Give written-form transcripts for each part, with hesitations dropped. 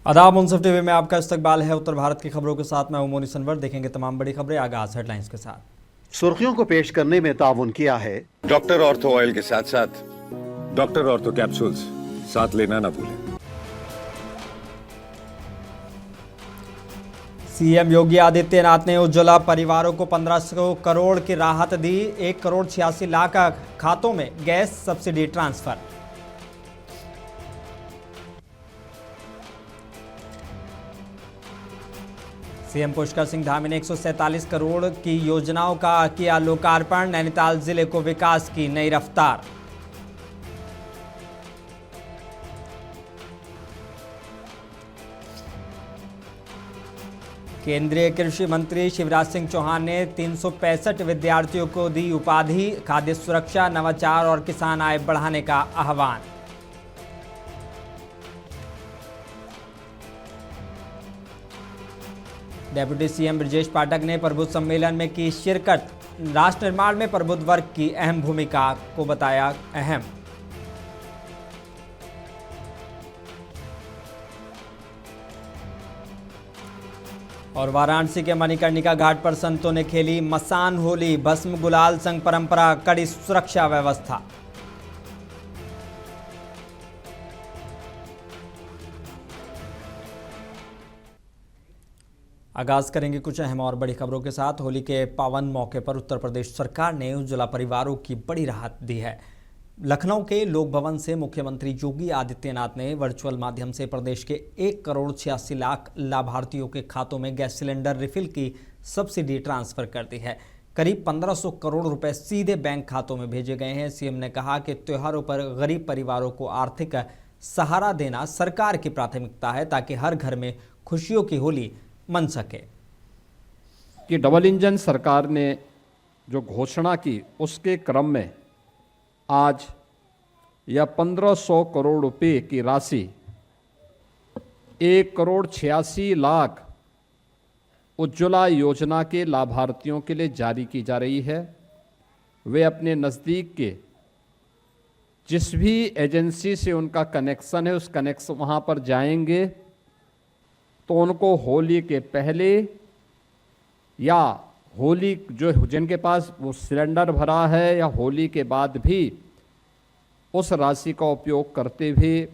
आदाब मुंसिफ टीवी में आपका इस्तकबाल है। उत्तर भारत की खबरों के साथ मैं मोनी सनवर। देखेंगे तमाम बड़ी खबरें। आगाज हेडलाइंस के साथ। सुर्खियों को पेश करने में ताउन किया है डॉक्टर ऑर्थो ऑयल के साथ साथ डॉक्टर ऑर्थो कैप्सूल्स साथ लेना ना भूलें। सीएम योगी आदित्यनाथ ने उज्ज्वला परिवारों को 1500 करोड़ की राहत दी। 1 करोड़ 86 लाख खातों में gas subsidy transfer. CM Pushkar Singh Dhami ने 147 करोड़ की योजनाओं का किया लोकार्पण। नैनीताल जिले को विकास की नई रफ्तार। केंद्रीय कृषि मंत्री शिवराज सिंह चौहान ने 365 विद्यार्थियों को दी उपाधि। खाद्य सुरक्षा, नवाचार और किसान आय बढ़ाने का आह्वान। डेप्यूटी सीएम ब्रजेश पाठक ने प्रबुद्ध सम्मेलन में की शिरकत। राष्ट्र निर्माण में प्रबुद्ध वर्ग की अहम भूमिका को बताया अहम। और वाराणसी के मणिकर्णिका घाट पर संतों ने खेली मसान होली। भस्म गुलाल संग परंपरा, कड़ी सुरक्षा व्यवस्था। आगाज करेंगे कुछ अहम और बड़ी खबरों के साथ। होली के पावन मौके पर उत्तर प्रदेश सरकार ने उज्ज्वला परिवारों की बड़ी राहत दी है। लखनऊ के लोक भवन से मुख्यमंत्री योगी आदित्यनाथ ने वर्चुअल माध्यम से प्रदेश के 1 करोड़ 86 लाख लाभार्थियों के खातों में गैस सिलेंडर रिफिल की सब्सिडी ट्रांसफर कर दी है। करीब 1500 करोड़ रुपए सीधे बैंक खातों में भेजे गए हैं। सीएम ने कहा कि त्योहारों पर गरीब परिवारों को आर्थिक सहारा देना सरकार की प्राथमिकता है, ताकि हर घर में खुशियों की होली मन सके। कि डबल इंजन सरकार ने जो घोषणा की उसके क्रम में आज यह 1500 करोड़ रुपए की राशि 1 करोड़ 86 लाख उज्ज्वला योजना के लाभार्थियों के लिए जारी की जा रही है। वे अपने नज़दीक के जिस भी एजेंसी से उनका कनेक्शन है उस कनेक्शन वहाँ पर जाएंगे तो उनको होली के पहले या होली जो जिनके पास वो सिलेंडर भरा है या होली के बाद भी उस राशि का उपयोग करते हुए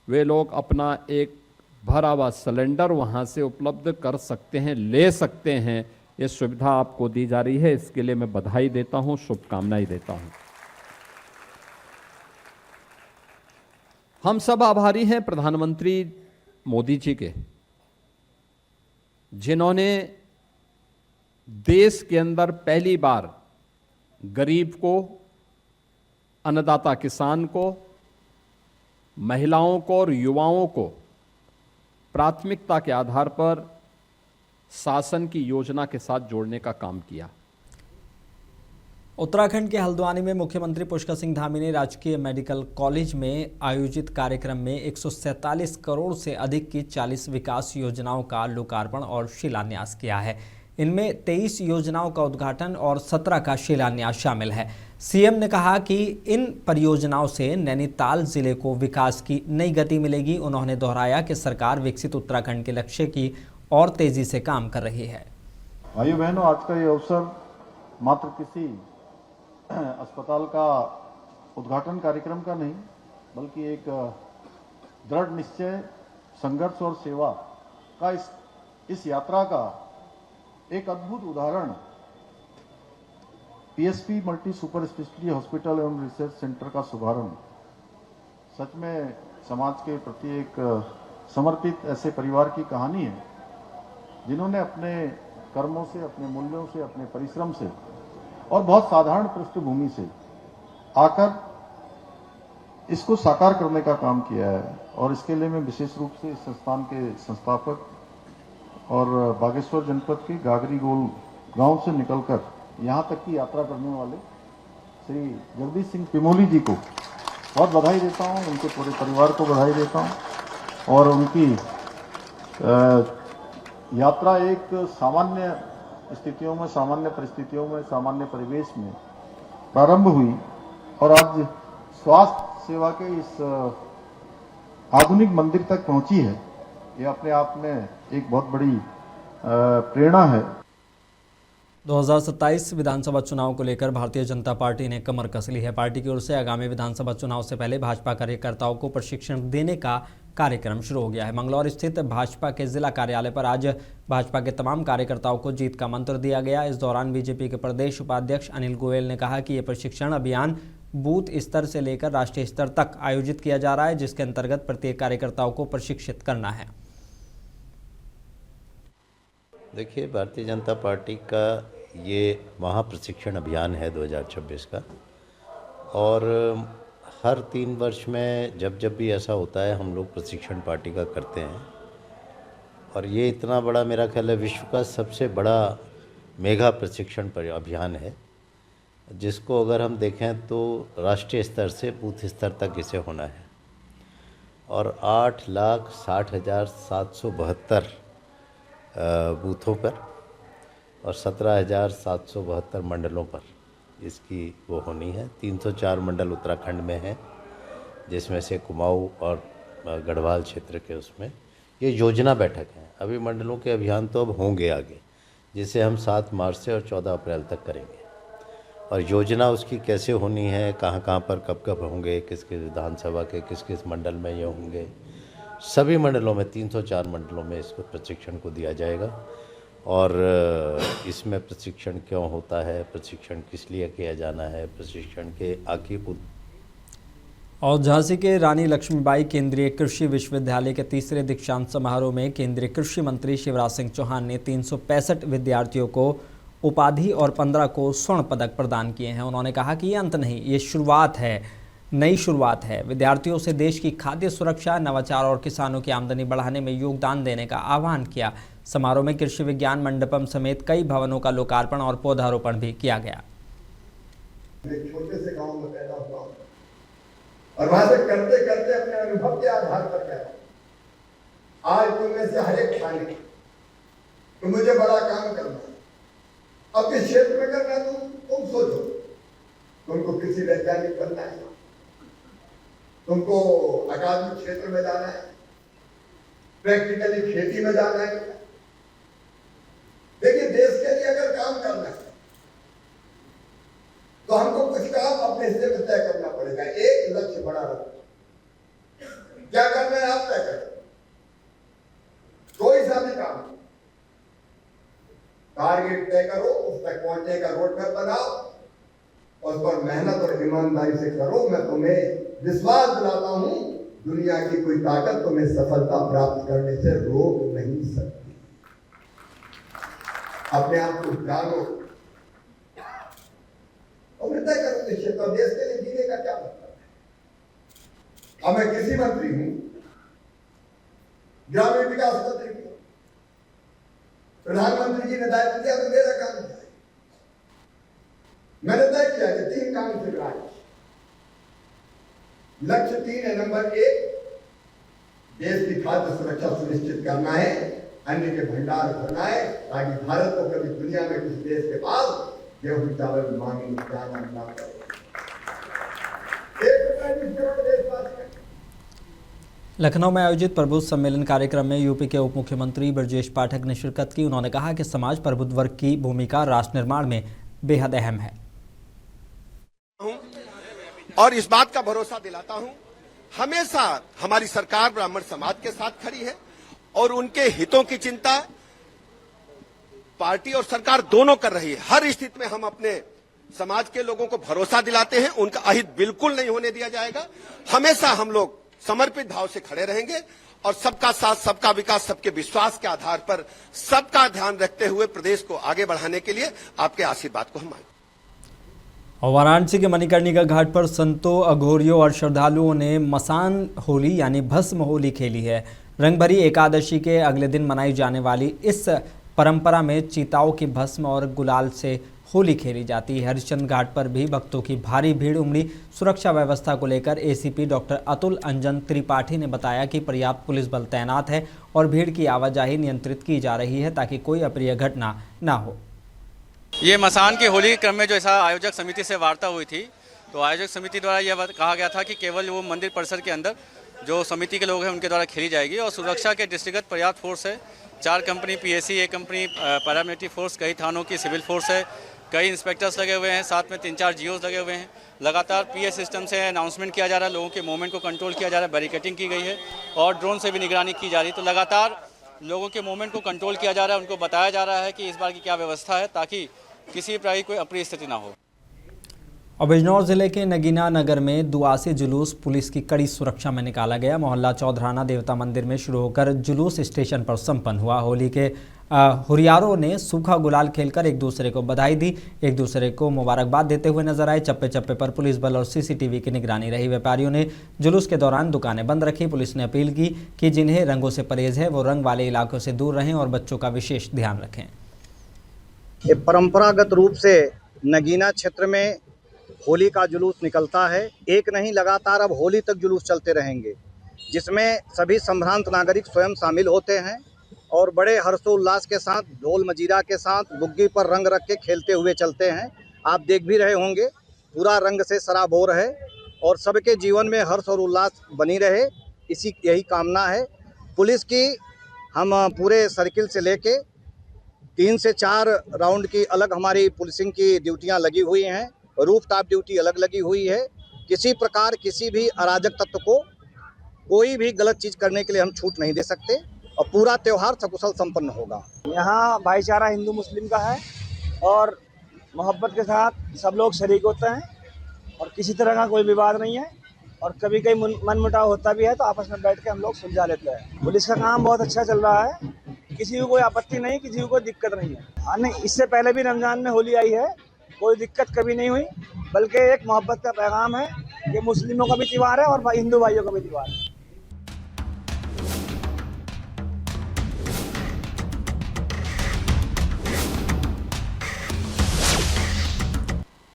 वे लोग अपना एक भरा हुआ सिलेंडर वहाँ से उपलब्ध कर सकते हैं, ले सकते हैं। ये सुविधा आपको दी जा रही है, इसके लिए मैं बधाई देता हूँ, शुभकामनाएं देता हूँ। हम सब आभारी हैं प्रधानमंत्री मोदी जी के, जिन्होंने देश के अंदर पहली बार गरीब को, अन्नदाता किसान को, महिलाओं को और युवाओं को प्राथमिकता के आधार पर शासन की योजना के साथ जोड़ने का काम किया। उत्तराखंड के हल्द्वानी में मुख्यमंत्री पुष्कर सिंह धामी ने राजकीय मेडिकल कॉलेज में आयोजित कार्यक्रम में 147 करोड़ से अधिक की 40 विकास योजनाओं का लोकार्पण और शिलान्यास किया है। इनमें 23 योजनाओं का उद्घाटन और 17 का शिलान्यास शामिल है। सीएम ने कहा कि इन परियोजनाओं से नैनीताल जिले को विकास की नई गति मिलेगी। उन्होंने दोहराया कि सरकार विकसित उत्तराखंड के लक्ष्य की और तेजी से काम कर रही है। भाइयों बहनों, आज का ये अवसर मात्र किसी अस्पताल का उद्घाटन कार्यक्रम का नहीं, बल्कि एक दृढ़ निश्चय, संघर्ष और सेवा का इस यात्रा का एक अद्भुत उदाहरण PSP multi super speciality hospital एवं रिसर्च सेंटर का शुभारंभ सच में समाज के प्रति एक समर्पित ऐसे परिवार की कहानी है, जिन्होंने अपने कर्मों से, अपने मूल्यों से, अपने परिश्रम से और बहुत साधारण पृष्ठभूमि से आकर इसको साकार करने का काम किया है। और इसके लिए मैं विशेष रूप से इस संस्थान के संस्थापक और बागेश्वर जनपद के गागरी गोल गांव से निकलकर यहां तक की यात्रा करने वाले श्री जगदीश सिंह पिमोली जी को बहुत बधाई देता हूं, उनके पूरे परिवार को बधाई देता हूं। और उनकी यात्रा एक सामान्य स्थितियों में, सामान्य परिस्थितियों में, सामान्य परिवेश में प्रारंभ हुई और आज स्वास्थ्य सेवा के इस आधुनिक मंदिर तक पहुंची है। ये अपने आप में एक बहुत बड़ी प्रेरणा है। 2027 विधानसभा चुनाव को लेकर भारतीय जनता पार्टी ने कमर कस ली है। पार्टी की ओर से आगामी विधानसभा चुनाव से पहले भाजपा कार्यकर्ताओं को प्रशिक्षण देने का कार्यक्रम शुरू हो गया है। मंगलौर स्थित भाजपा के जिला कार्यालय पर आज भाजपा के तमाम कार्यकर्ताओं को जीत का मंत्र दिया गया। इस दौरान बीजेपी के प्रदेश उपाध्यक्ष अनिल गोयल ने कहा कि ये प्रशिक्षण अभियान बूथ स्तर से लेकर राष्ट्रीय स्तर तक आयोजित किया जा रहा है, जिसके अंतर्गत प्रत्येक कार्यकर्ताओं को प्रशिक्षित करना है। देखिए, भारतीय जनता पार्टी का ये महाप्रशिक्षण अभियान है 2026 का, और हर 3 वर्ष में जब भी ऐसा होता है हम लोग प्रशिक्षण पार्टी का करते हैं। और ये इतना बड़ा, मेरा ख्याल है विश्व का सबसे बड़ा मेगा प्रशिक्षण अभियान है, जिसको अगर हम देखें तो राष्ट्रीय स्तर से बूथ स्तर तक इसे होना है। और 8,60,772 बूथों पर और 17,772 मंडलों पर इसकी वो होनी है। 304 मंडल उत्तराखंड में हैं, जिसमें से कुमाऊं और गढ़वाल क्षेत्र के उसमें ये योजना बैठक है। अभी मंडलों के अभियान तो अब होंगे आगे, जिसे हम 7 मार्च से और 14 अप्रैल तक करेंगे। और योजना उसकी कैसे होनी है, कहाँ कहाँ पर कब कब होंगे, किस किस विधानसभा के किस किस मंडल में ये होंगे, सभी मंडलों में 304 मंडलों में इसको प्रशिक्षण को दिया जाएगा। और इसमें प्रशिक्षण क्यों होता है, प्रशिक्षण किस लिए किया जाना है, प्रशिक्षण के आखिर। और झांसी के रानी लक्ष्मीबाई केंद्रीय कृषि विश्वविद्यालय के 3रे दीक्षांत समारोह में केंद्रीय कृषि मंत्री शिवराज सिंह चौहान ने 365 विद्यार्थियों को उपाधि और 15 को स्वर्ण पदक प्रदान किए हैं। उन्होंने कहा कि ये अंत नहीं, ये शुरुआत है, नई शुरुआत है। विद्यार्थियों से देश की खाद्य सुरक्षा, नवाचार और किसानों की आमदनी बढ़ाने में योगदान देने का आह्वान किया। समारोह में कृषि विज्ञान मंडपम समेत कई भवनों का लोकार्पण और पौधारोपण भी किया गया। एक छोटे से गांव में पैदा हुआ और वहां से करते करते अपने अनुभव के आधार पर गया। आज तुमने से हर एक खाने तो मुझे बड़ा काम करना है, अब किस क्षेत्र में करना है तुम सोचो। तुमको किसी वैज्ञानिक बनना है, तुमको अकादमिक क्षेत्र में जाना है, प्रैक्टिकली खेती में जाना है। देखिए, देश के लिए अगर काम करना है तो हमको कुछ काम अपने हिस्से में तय करना पड़ेगा। एक लक्ष्य बड़ा रखो, क्या करना है आप तय करें। कोई सा भी काम, टारगेट तय करो, उस तक पहुंचने का रोड मैप बनाओ, उस पर मेहनत और ईमानदारी से करो। मैं तुम्हें विश्वास दिलाता हूं, दुनिया की कोई ताकत तुम्हें सफलता प्राप्त करने से रोक नहीं सकती। अपने आप को जानो और तय करो निश्चित। और देश के लिए जीने का क्या मतलब है। अब मैं कृषि मंत्री हूं, ग्रामीण विकास मंत्री हूं, प्रधानमंत्री जी ने दायित्व दिया तो मेरा काम है। मैंने तय किया कि 3 काम से आज लक्ष्य 3 है। नंबर 1, देश की खाद्य सुरक्षा सुनिश्चित करना है, अन्न के भंडार भरना है, ताकि भारत को कभी दुनिया में किसी देश के पास गेहूं चावल मांगे जाना ना पड़े। 1 करोड़ देशवासी। लखनऊ में आयोजित प्रबुद्ध सम्मेलन कार्यक्रम में यूपी के उप मुख्यमंत्री ब्रजेश पाठक ने शिरकत की। उन्होंने कहा कि समाज प्रबुद्ध वर्ग की भूमिका राष्ट्र निर्माण में बेहद अहम है। और इस बात का भरोसा दिलाता हूं, हमेशा हमारी सरकार ब्राह्मण समाज के साथ खड़ी है और उनके हितों की चिंता पार्टी और सरकार दोनों कर रही है। हर स्थिति में हम अपने समाज के लोगों को भरोसा दिलाते हैं, उनका अहित बिल्कुल नहीं होने दिया जाएगा। हमेशा हम लोग समर्पित भाव से खड़े रहेंगे और सबका साथ, सबका विकास, सबके विश्वास के आधार पर सबका ध्यान रखते हुए प्रदेश को आगे बढ़ाने के लिए आपके आशीर्वाद को हम मांगते हैं। और वाराणसी के मणिकर्णिका घाट पर संतों, अघोरियों और श्रद्धालुओं ने मसान होली यानी भस्म होली खेली है। रंगभरी एकादशी के अगले दिन मनाई जाने वाली इस परंपरा में चीताओं की भस्म और गुलाल से होली खेली जाती है। हरिश्चंद्र घाट पर भी भक्तों की भारी भीड़ उमड़ी। सुरक्षा व्यवस्था को लेकर एसीपी डॉक्टर अतुल अंजन त्रिपाठी ने बताया कि पर्याप्त पुलिस बल तैनात है और भीड़ की आवाजाही नियंत्रित की जा रही है ताकि कोई अप्रिय घटना न हो। ये मसान की होली के क्रम में जो ऐसा आयोजक समिति से वार्ता हुई थी, तो आयोजक समिति द्वारा यह कहा गया था कि केवल वो मंदिर परिसर के अंदर जो समिति के लोग हैं उनके द्वारा खेली जाएगी। और सुरक्षा के दृष्टिगत पर्याप्त फोर्स है। 4 company PAC, 1 company paramilitary force, कई थानों की सिविल फोर्स है, कई इंस्पेक्टर्स लगे हुए हैं, साथ में 3-4 जीओस लगे हुए हैं। लगातार पीए सिस्टम से अनाउंसमेंट किया जा रहा है, लोगों के मूवमेंट को कंट्रोल किया जा रहा है, बैरिकेटिंग की गई है और ड्रोन से भी निगरानी की जा रही है। तो लगातार लोगों के मूवमेंट को कंट्रोल किया जा रहा है, उनको बताया जा रहा है कि इस बार की क्या व्यवस्था है, ताकि किसी प्रकार की कोई अप्रिय स्थिति ना हो। और बिजनौर जिले के नगीना नगर में दुआसी जुलूस पुलिस की कड़ी सुरक्षा में निकाला गया। मोहल्ला चौधराना देवता मंदिर में शुरू होकर जुलूस स्टेशन पर संपन्न हुआ। होली के हुरियारों ने सूखा गुलाल खेलकर एक दूसरे को बधाई दी, एक दूसरे को मुबारकबाद देते हुए नजर आए। चप्पे चप्पे पर पुलिस बल और सीसीटीवी की निगरानी रही। व्यापारियों ने जुलूस के दौरान दुकानें बंद रखी। पुलिस ने अपील की कि जिन्हें रंगों से परहेज है वो रंग वाले इलाकों से दूर रहें और बच्चों का विशेष ध्यान रखें। ये परंपरागत रूप से नगीना क्षेत्र में होली का जुलूस निकलता है। एक नहीं, लगातार अब होली तक जुलूस चलते रहेंगे, जिसमें सभी संभ्रांत नागरिक स्वयं शामिल होते हैं और बड़े हर्षोल्लास के साथ ढोल मजीरा के साथ बुग्गी पर रंग रख के खेलते हुए चलते हैं। आप देख भी रहे होंगे, पूरा रंग से सराबोर है और सबके जीवन में हर्ष और उल्लास बनी रहे, यही कामना है। पुलिस की हम पूरे सर्किल से लेके 3 से 4 राउंड की अलग हमारी पुलिसिंग की ड्यूटियां लगी हुई हैं, रूफटॉप ड्यूटी अलग लगी हुई है। किसी प्रकार किसी भी अराजक तत्व को कोई भी गलत चीज़ करने के लिए हम छूट नहीं दे सकते और पूरा त्यौहार सकुशल संपन्न होगा। यहाँ भाईचारा हिंदू मुस्लिम का है और मोहब्बत के साथ सब लोग शरीक होते हैं और किसी तरह का कोई विवाद नहीं है और कभी कभी मनमुटाव होता भी है तो आपस में बैठ के हम लोग सुलझा लेते हैं। पुलिस का काम बहुत अच्छा चल रहा है, किसी को कोई आपत्ति नहीं, किसी को कोई दिक्कत नहीं है। हाँ नहीं, इससे पहले भी रमज़ान में होली आई है, कोई दिक्कत कभी नहीं हुई, बल्कि एक मोहब्बत का पैगाम है। ये मुस्लिमों का भी त्यौहार है और हिंदू भाइयों का भी त्यौहार है।